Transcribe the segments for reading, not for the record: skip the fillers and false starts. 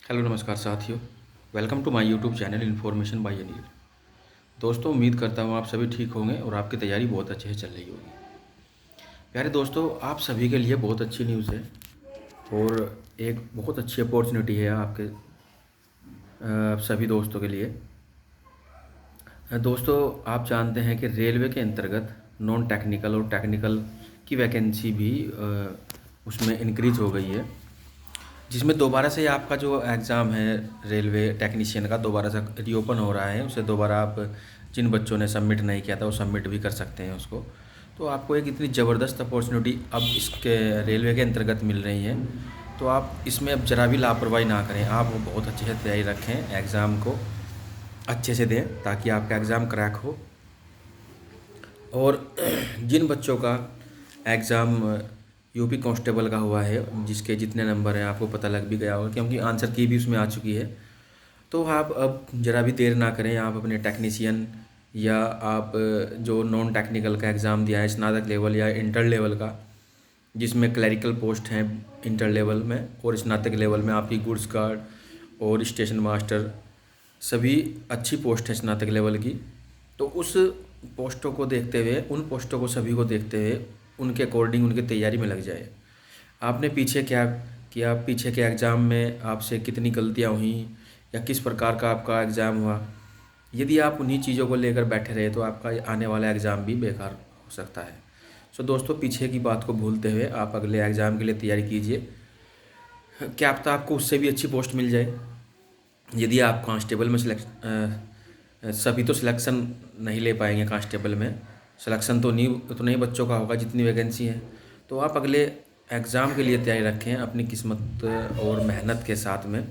Hello नमस्कार साथियों। Welcome to my YouTube channel information by Anil. दोस्तों, उम्मीद करता हूँ आप सभी ठीक होंगे और आपकी तैयारी बहुत अच्छे से चल रही होगी। प्यारे दोस्तों, आप सभी के लिए बहुत अच्छी न्यूज़ है और एक बहुत अच्छी अपॉर्चुनिटी है आपके सभी दोस्तों के लिए। दोस्तों, आप जानते हैं कि रेलवे के अंतर्गत नॉन टेक्निकल और टेक्निकल की वैकेंसी भी उसमें इंक्रीज हो गई है, जिसमें दोबारा से आपका जो एग्ज़ाम है रेलवे टेक्नीशियन का दोबारा से रीओपन हो रहा है। उसे दोबारा आप जिन बच्चों ने सबमिट नहीं किया था वो सबमिट भी कर सकते हैं उसको। तो आपको एक इतनी ज़बरदस्त अपॉर्चुनिटी अब इसके रेलवे के अंतर्गत मिल रही है, तो आप इसमें अब ज़रा भी लापरवाही ना करें। आप बहुत अच्छे से तैयारी रखें, एग्ज़ाम को अच्छे से दें ताकि आपका एग्ज़ाम क्रैक हो। और जिन बच्चों का एग्ज़ाम यूपी कांस्टेबल का हुआ है, जिसके जितने नंबर हैं आपको पता लग भी गया होगा क्योंकि आंसर की भी उसमें आ चुकी है। तो आप अब ज़रा भी देर ना करें, आप अपने टेक्नीशियन या आप जो नॉन टेक्निकल का एग्ज़ाम दिया है स्नातक लेवल या इंटर लेवल का, जिसमें क्लरिकल पोस्ट हैं इंटर लेवल में और स्नातक लेवल में आपकी गुड्स गार्ड और स्टेशन मास्टर, सभी अच्छी पोस्ट है स्नातक लेवल की। तो उस पोस्टों को देखते हुए, उन पोस्टों को सभी को देखते हुए उनके अकॉर्डिंग उनकी तैयारी में लग जाए। आपने पीछे क्या किया, पीछे के एग्ज़ाम में आपसे कितनी गलतियां हुई या किस प्रकार का आपका एग्ज़ाम हुआ, यदि आप उन्हीं चीज़ों को लेकर बैठे रहे तो आपका आने वाला एग्ज़ाम भी बेकार हो सकता है। सो दोस्तों, पीछे की बात को भूलते हुए आप अगले एग्ज़ाम के लिए तैयारी कीजिए। क्या पता आपको उससे भी अच्छी पोस्ट मिल जाए। यदि आप कांस्टेबल में सभी तो सिलेक्शन नहीं ले पाएंगे, कांस्टेबल में सिलेक्शन तो नहीं उतने ही बच्चों का होगा जितनी वैकेंसी है। तो आप अगले एग्ज़ाम के लिए तैयारी रखें, अपनी किस्मत और मेहनत के साथ में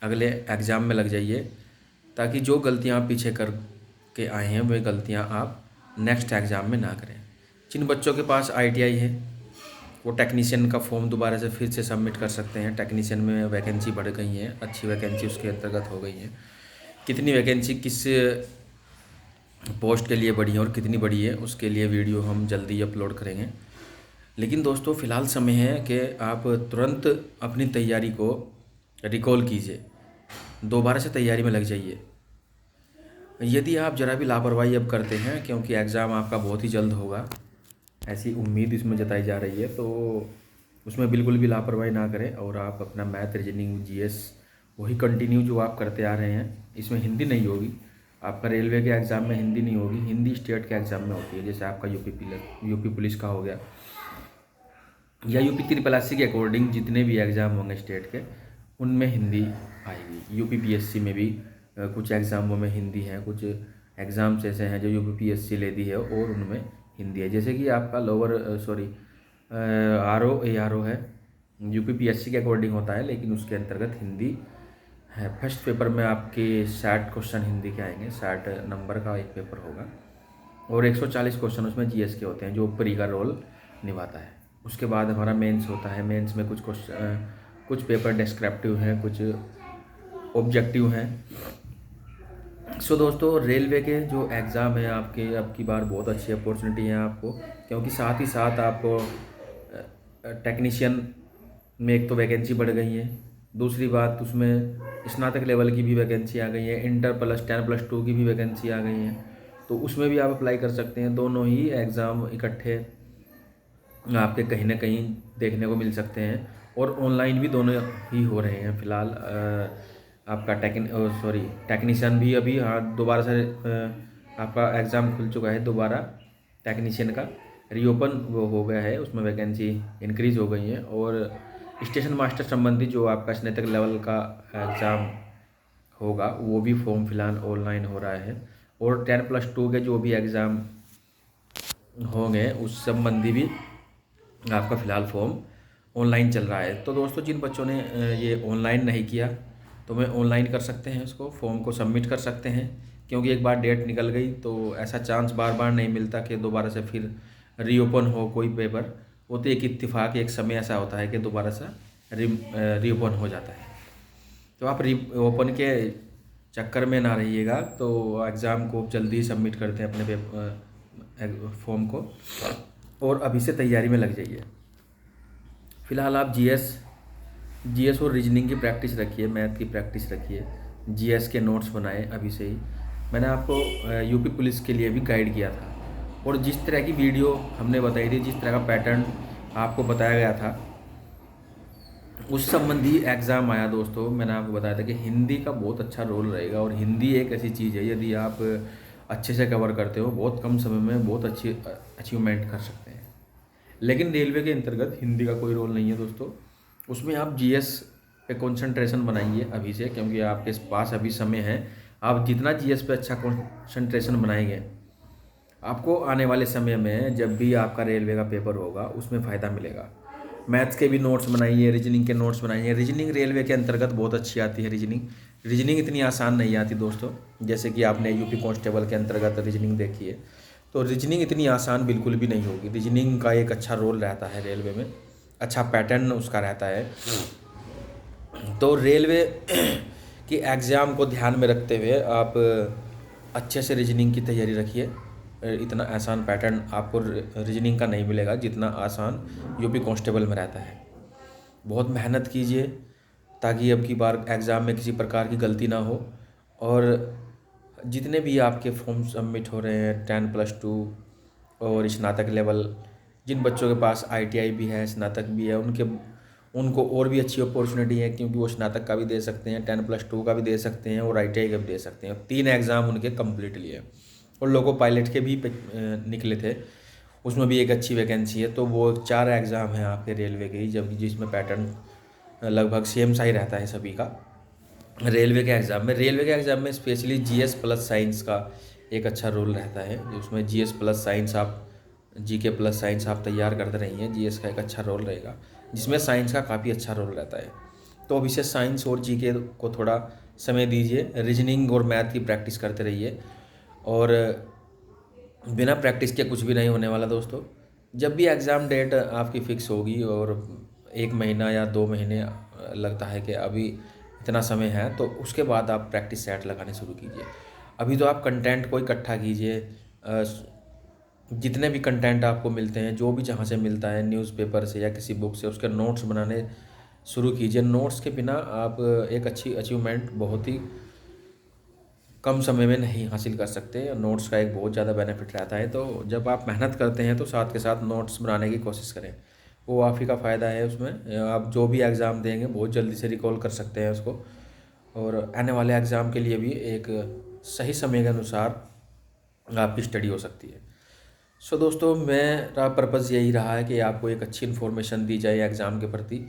अगले एग्ज़ाम में लग जाइए, ताकि जो गलतियां आप पीछे कर के आए हैं वह गलतियां आप नेक्स्ट एग्ज़ाम में ना करें। जिन बच्चों के पास आईटीआई है वो टेक्नीशियन का फॉर्म दोबारा से फिर से सबमिट कर सकते हैं। टेक्नीशियन में वैकेंसी बढ़ गई है, अच्छी वैकेंसी उसके अंतर्गत हो गई है। कितनी वैकेंसी किस पोस्ट के लिए बढ़ी है और कितनी बढ़ी है उसके लिए वीडियो हम जल्दी ही अपलोड करेंगे। लेकिन दोस्तों, फ़िलहाल समय है कि आप तुरंत अपनी तैयारी को रिकॉल कीजिए, दोबारा से तैयारी में लग जाइए। यदि आप ज़रा भी लापरवाही अब करते हैं, क्योंकि एग्ज़ाम आपका बहुत ही जल्द होगा, ऐसी उम्मीद इसमें जताई जा रही है, तो उसमें बिल्कुल भी लापरवाही ना करें और आप अपना मैथ, रीजनिंग, जीएस वही कंटिन्यू जो आप करते आ रहे हैं। इसमें हिंदी नहीं होगी, आपका रेलवे के एग्ज़ाम में हिंदी नहीं होगी, हिंदी स्टेट के एग्ज़ाम में होती है। जैसे आपका यूपी पुलिस का हो गया या यूपी त्रिपल एससी के अकॉर्डिंग जितने भी एग्ज़ाम होंगे स्टेट के, उनमें हिंदी आएगी। यूपी पीएससी में भी कुछ एग्ज़ामों में हिंदी है, कुछ एग्ज़ाम्स ऐसे हैं जो यूपी पीएससी लेती है और उनमें हिंदी है। जैसे कि आपका आरओ है, यूपी पीएससी के अकॉर्डिंग होता है, लेकिन उसके अंतर्गत हिंदी है। फर्स्ट पेपर में आपके 60 क्वेश्चन हिंदी के आएंगे, 60 नंबर का एक पेपर होगा और 140 क्वेश्चन उसमें जीएस के होते हैं, जो प्री का रोल निभाता है। उसके बाद हमारा मेंस होता है। मेंस में कुछ पेपर डिस्क्रिप्टिव हैं, कुछ ऑब्जेक्टिव हैं। सो दोस्तों, रेलवे के जो एग्ज़ाम है आपके, अब की बार बहुत अच्छी अपॉर्चुनिटी है आपको, क्योंकि साथ ही साथ आपको टेक्नीशियन में एक तो वैकेंसी बढ़ गई है, दूसरी बात उसमें स्नातक लेवल की भी वैकेंसी आ गई है, इंटर प्लस 10+2 की भी वैकेंसी आ गई है। तो उसमें भी आप अप्लाई कर सकते हैं। दोनों ही एग्ज़ाम इकट्ठे आपके कहीं ना कहीं देखने को मिल सकते हैं और ऑनलाइन भी दोनों ही हो रहे हैं फ़िलहाल। आपका टेक्नीशियन भी अभी, हाँ, दोबारा से आपका एग्ज़ाम खुल चुका है। दोबारा टेक्नीशियन का रीओपन वो हो गया है, उसमें वैकेंसी इंक्रीज़ हो गई है। और स्टेशन मास्टर संबंधी जो आपका स्नातक लेवल का एग्ज़ाम होगा वो भी फॉर्म फिलहाल ऑनलाइन हो रहा है। और 10+2 के जो भी एग्ज़ाम होंगे उस संबंधी भी आपका फ़िलहाल फॉर्म ऑनलाइन चल रहा है। तो दोस्तों, जिन बच्चों ने ये ऑनलाइन नहीं किया तो वे ऑनलाइन कर सकते हैं, उसको फॉर्म को सबमिट कर सकते हैं, क्योंकि एक बार डेट निकल गई तो ऐसा चांस बार बार नहीं मिलता कि दोबारा से फिर रीओपन हो कोई पेपर। वो तो एक इत्तेफाक, एक समय ऐसा होता है कि दोबारा से रीओपन हो जाता है। तो आप रीओपन के चक्कर में ना रहिएगा, तो एग्ज़ाम को जल्दी ही सबमिट करते हैं अपने फॉर्म को और अभी से तैयारी में लग जाइए। फ़िलहाल आप जीएस जीएस और रीजनिंग की प्रैक्टिस रखिए, मैथ की प्रैक्टिस रखिए, जीएस के नोट्स बनाएं अभी से ही। मैंने आपको यूपी पुलिस के लिए भी गाइड किया था, और जिस तरह की वीडियो हमने बताई थी, जिस तरह का पैटर्न आपको बताया गया था, उस संबंधी एग्ज़ाम आया दोस्तों। मैंने आपको बताया था कि हिंदी का बहुत अच्छा रोल रहेगा, और हिंदी एक ऐसी चीज़ है, यदि आप अच्छे से कवर करते हो, बहुत कम समय में बहुत अच्छी अचीवमेंट कर सकते हैं। लेकिन रेलवे के अंतर्गत हिंदी का कोई रोल नहीं है दोस्तों। उसमें आप जीएस पे कंसंट्रेशन बनाइए अभी से, क्योंकि आपके पास अभी समय है। आप जितना जीएस पे अच्छा कंसंट्रेशन बनाएंगे, आपको आने वाले समय में जब भी आपका रेलवे का पेपर होगा उसमें फ़ायदा मिलेगा। मैथ्स के भी नोट्स बनाइए, रीजनिंग के नोट्स बनाइए। रीजनिंग रेलवे के अंतर्गत बहुत अच्छी आती है। रीजनिंग इतनी आसान नहीं आती दोस्तों, जैसे कि आपने यूपी कांस्टेबल के अंतर्गत रीजनिंग देखी है, तो रीजनिंग इतनी आसान बिल्कुल भी नहीं होगी। रीजनिंग का एक अच्छा रोल रहता है रेलवे में, अच्छा पैटर्न उसका रहता है। तो रेलवे की एग्ज़ाम को ध्यान में रखते हुए आप अच्छे से रीजनिंग की तैयारी रखिए। इतना आसान पैटर्न आपको रीजनिंग का नहीं मिलेगा जितना आसान यूपी कांस्टेबल में रहता है। बहुत मेहनत कीजिए ताकि अब की बार एग्ज़ाम में किसी प्रकार की गलती ना हो। और जितने भी आपके फॉर्म सबमिट हो रहे हैं 10+2 और स्नातक लेवल, जिन बच्चों के पास आईटीआई भी है, स्नातक भी है, उनको और भी अच्छी अपॉर्चुनिटी है, क्योंकि वो स्नातक का भी दे सकते हैं, 10+2 का भी दे सकते हैं और आईटीआई का भी दे सकते हैं। 3 एग्ज़ाम उनके कम्प्लीट लिए, और लोको पायलट के भी निकले थे, उसमें भी एक अच्छी वैकेंसी है। तो वो 4 एग्ज़ाम हैं आपके रेलवे के ही, जबकि जिसमें पैटर्न लगभग सेम सा ही रहता है सभी का। रेलवे के एग्ज़ाम में स्पेशली जीएस प्लस साइंस का एक अच्छा रोल रहता है। उसमें जीएस प्लस साइंस आप, जीके प्लस साइंस आप तैयार करते रहिए। जीएस का एक अच्छा रोल रहेगा, जिसमें साइंस का काफ़ी अच्छा रोल रहता है। तो अभी से साइंस और जीके को थोड़ा समय दीजिए, रीजनिंग और मैथ की प्रैक्टिस करते रहिए। और बिना प्रैक्टिस के कुछ भी नहीं होने वाला दोस्तों। जब भी एग्ज़ाम डेट आपकी फ़िक्स होगी और 1 महीना या 2 महीने लगता है कि अभी इतना समय है, तो उसके बाद आप प्रैक्टिस सेट लगाने शुरू कीजिए। अभी तो आप कंटेंट को इकट्ठा कीजिए। जितने भी कंटेंट आपको मिलते हैं, जो भी जहाँ से मिलता है, न्यूज़पेपर से या किसी बुक से, उसके नोट्स बनाने शुरू कीजिए। नोट्स के बिना आप एक अच्छी अचीवमेंट बहुत ही कम समय में नहीं हासिल कर सकते। नोट्स का एक बहुत ज़्यादा बेनिफिट रहता है। तो जब आप मेहनत करते हैं तो साथ के साथ नोट्स बनाने की कोशिश करें, वो आप ही का फ़ायदा है। उसमें आप जो भी एग्ज़ाम देंगे बहुत जल्दी से रिकॉल कर सकते हैं उसको, और आने वाले एग्ज़ाम के लिए भी एक सही समय के अनुसार आपकी स्टडी हो सकती है। सो दोस्तों, मेरा पर्पज़ यही रहा है कि आपको एक अच्छी इन्फॉर्मेशन दी जाए एग्ज़ाम के प्रति,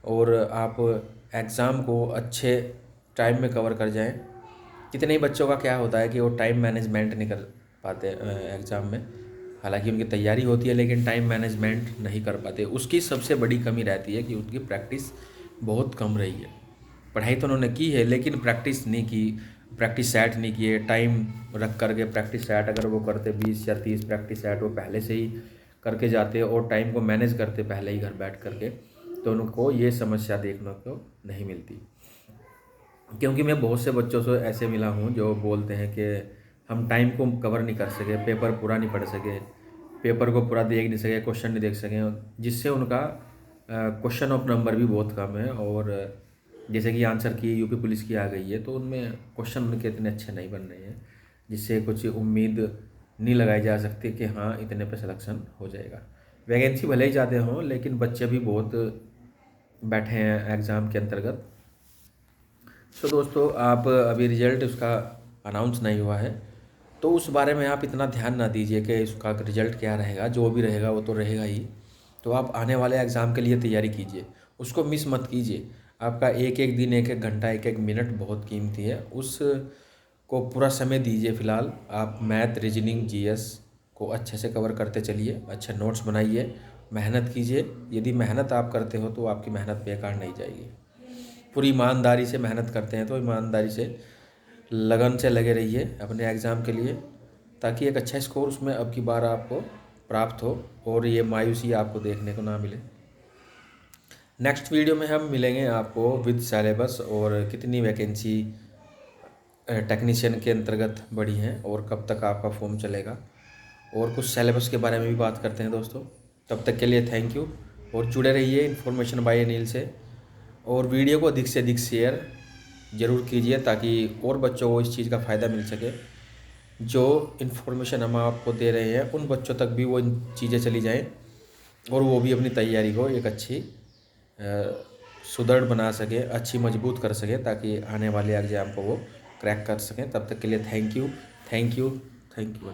और आप एग्ज़ाम को अच्छे टाइम में कवर कर जाएं। कितने ही बच्चों का क्या होता है कि वो टाइम मैनेजमेंट नहीं कर पाते एग्ज़ाम में, हालांकि उनकी तैयारी होती है लेकिन टाइम मैनेजमेंट नहीं कर पाते। उसकी सबसे बड़ी कमी रहती है कि उनकी प्रैक्टिस बहुत कम रही है। पढ़ाई तो उन्होंने की है लेकिन प्रैक्टिस नहीं की, प्रैक्टिस सेट नहीं किए। टाइम रख करके प्रैक्टिस सेट अगर वो करते, 20 या 30 प्रैक्टिस सेट वो पहले से ही करके जाते और टाइम को मैनेज करते पहले ही घर बैठ करके, तो उनको ये समस्या देखने को नहीं मिलती। क्योंकि मैं बहुत से बच्चों से ऐसे मिला हूँ जो बोलते हैं कि हम टाइम को कवर नहीं कर सके, पेपर पूरा नहीं पढ़ सके, पेपर को पूरा देख नहीं सके, क्वेश्चन नहीं देख सके, जिससे उनका क्वेश्चन ऑफ नंबर भी बहुत कम है। और जैसे कि आंसर की यूपी पुलिस की आ गई है, तो उनमें क्वेश्चन उनके इतने अच्छे नहीं बन रहे हैं, जिससे कुछ उम्मीद नहीं लगाई जा सकती कि हाँ इतने पे सिलेक्शन हो जाएगा। वैकेंसी भले ही ज़्यादा हों, लेकिन बच्चे भी बहुत बैठे हैं एग्ज़ाम के अंतर्गत। सो दोस्तों, आप अभी रिज़ल्ट उसका अनाउंस नहीं हुआ है, तो उस बारे में आप इतना ध्यान ना दीजिए कि उसका रिज़ल्ट क्या रहेगा। जो भी रहेगा वो तो रहेगा ही। तो आप आने वाले एग्ज़ाम के लिए तैयारी कीजिए, उसको मिस मत कीजिए। आपका एक एक दिन, एक एक घंटा, एक एक मिनट बहुत कीमती है, उस को पूरा समय दीजिए। फ़िलहाल आप मैथ, रीजनिंग, जीएस को अच्छे से कवर करते चलिए, अच्छे नोट्स बनाइए, मेहनत कीजिए। यदि मेहनत आप करते हो तो आपकी मेहनत बेकार नहीं जाएगी। पूरी ईमानदारी से मेहनत करते हैं तो ईमानदारी से, लगन से लगे रहिए अपने एग्ज़ाम के लिए, ताकि एक अच्छा स्कोर उसमें अब की बार आपको प्राप्त हो और ये मायूसी आपको देखने को ना मिले। नेक्स्ट वीडियो में हम मिलेंगे आपको विद सिलेबस, और कितनी वैकेंसी टेक्नीशियन के अंतर्गत बढ़ी हैं और कब तक आपका फॉर्म चलेगा, और कुछ सिलेबस के बारे में भी बात करते हैं दोस्तों। तब तक के लिए थैंक यू, और जुड़े रहिए इन्फॉर्मेशन बाय अनिल से। और वीडियो को अधिक से अधिक शेयर ज़रूर कीजिए ताकि और बच्चों को इस चीज़ का फ़ायदा मिल सके। जो इन्फॉर्मेशन हम आपको दे रहे हैं उन बच्चों तक भी वो चीज़ें चली जाएं और वो भी अपनी तैयारी को एक अच्छी सुदृढ़ बना सके, अच्छी मजबूत कर सके, ताकि आने वाले एग्ज़ाम को वो क्रैक कर सकें। तब तक के लिए thank you, thank you, thank you.